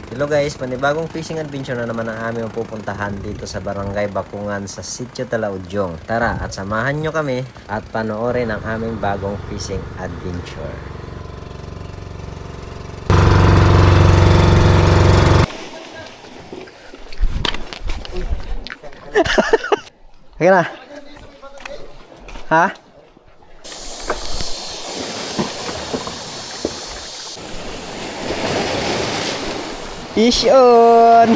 Hello guys, panibagong fishing adventure na naman ang aming pupuntahan dito sa Barangay Bakungan sa Sitio Talaudyong. Tara at samahan nyo kami at panoorin ang aming bagong fishing adventure. Okay na. Ha? Fish on!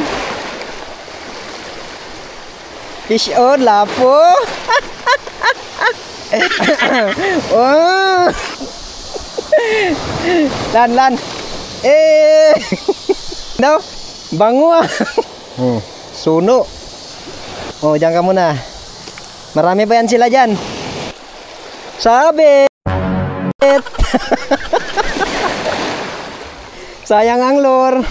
Fish on, lapo! Oh! Lan! Eh! No? Bango ah! Suno! Oh, diyan ka muna. Marami pa yan sila dyan. Sabit! Sayang ang lure.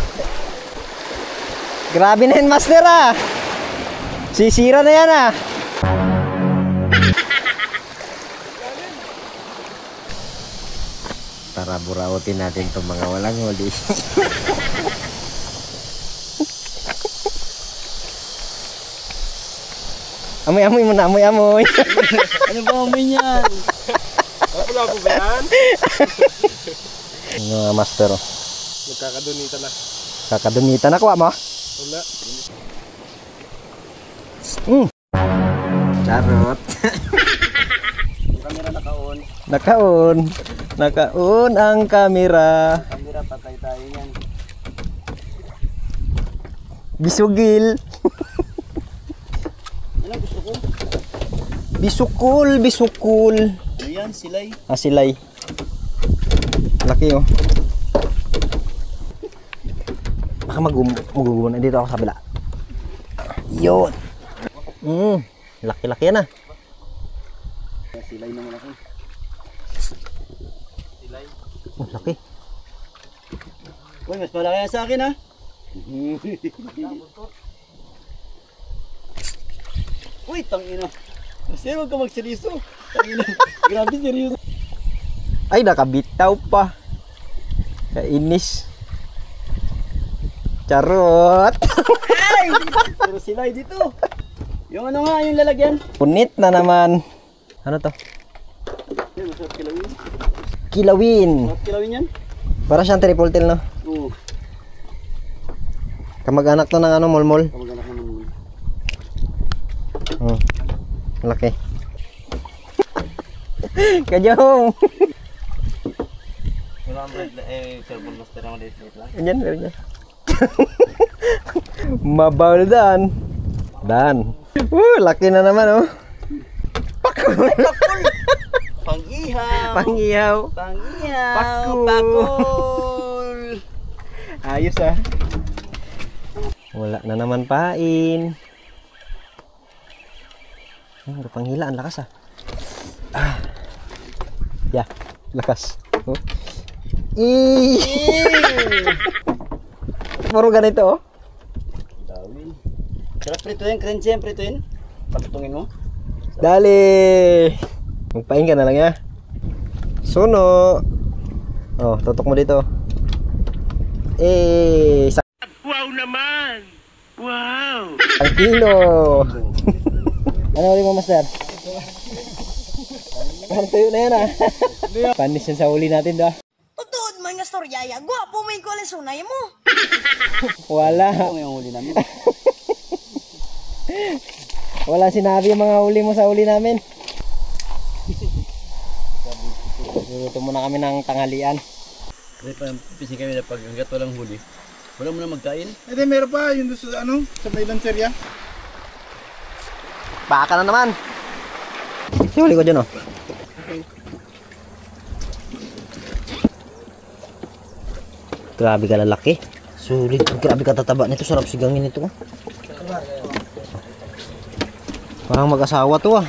Grabe na yun, master ah. Sisira na yan ah. Tara, burautin natin itong mga walang huli. Amoy-amoy muna, amoy-amoy. Ano ba amoy niyan? Wala po ba yan? Mga master oh. Magkakadunita na. Kakadunita na, kuha mo? Wala. Charot. Yung kamera naka-on. Naka-on ang kamera. Kamera, patay tayo yan. Bisugil. Ano gusto ko? Bisukul. Ano yan? Silay? Ah, silay. Laki oh. Baka magugulo na dito ako sa kabila. Yun. Laki-laki yan ah. Silay naman ako. Silay. Oh, laki. Uy, mas malaki yan sa akin ha. Uy, tangina. Kasi huwag ka magseryoso. Tangina. Grabe seryoso. Ay, nakabitaw pa. Kainis. Charot. Ay! Pero silay dito. Yung ano nga, yung lalagyan. Punit na naman. Ano to? Ay, masarap kilawin. Kilawin. Masarap kilawin yan? Para siyang triple tail no? Oo. Kamag-anak to ng ano, mulmul. Kamag-anak naman. Laki. Kajong. Wala ang bread carbon master naman dito lang. Ganyan, ganyan. Mabaw dan. Laki na naman oh. Pakul. Pang-ihaw. Pangiyaw. Pakul. Ayos ah. Wala na naman pain. Panghila, ang lakas ah. Yeah, lakas. Oh. Puro ganito oh. Dawin. Sarap prituin, crunchy yan prituin. Patutungin mo. Dali. Magpain ka na lang ya. Suno. Oh, tutok mo dito. Wow naman. Wow. Ang kilo. Ano ulit mo, master? Parang tayo na yan ah. Panis yan sa uli natin dah. Tutuod mo yung storyaya. Gwapo mo yung sunay mo. Wala. Ito yung huli namin. Wala sinabi yung mga huli mo sa uli namin. Luto muna kami ng tanghalian. Kasi pa pisi kami na pag hanggat walang huli. Wala mo na magkain. Ede, meron pa yung sa ano, sa may lancerya. Baka na naman. Huli ko dyan oh. Okay. Grabe ka lalaki. Sulit. Grabe ka tataba nito. Sarap sigangin nito. Parang mag-asawa to ah.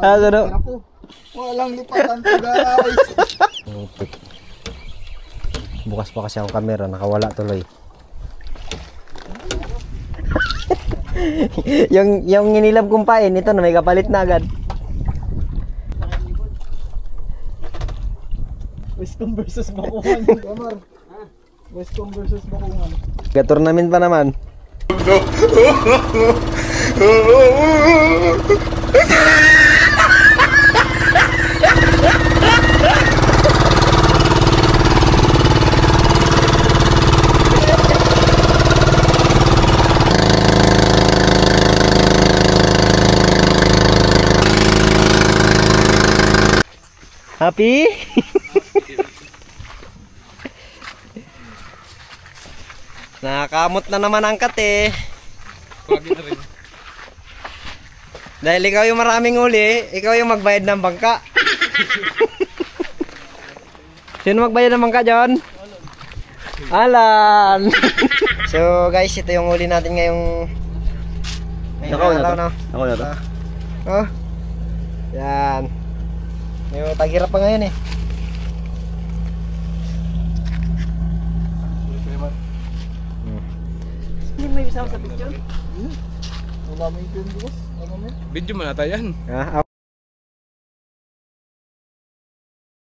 Ano? Walang lipatan to guys. Bukas pa kasi ang camera. Nakawala tuloy. yung inilab kong pain, ito na may kapalit na agad. Westcom versus Bakuhan. Kamar. Westcom versus Bakungan. Tournament pa naman. Happy? Nakakamot na naman ang kate. Pagi na rin. Dahil ikaw yung maraming uli, ikaw yung magbayad ng bangka. Sino magbayad ng bangka, John? Alan! So guys, ito yung uli natin ngayong araw, no? Ako na to. Oh. Yan. May taghirap pa ngayon eh. Hindi mo yung isama sa picture? Wala mo yung bukas. Ano mo? Video mo na tayo yan. Ah,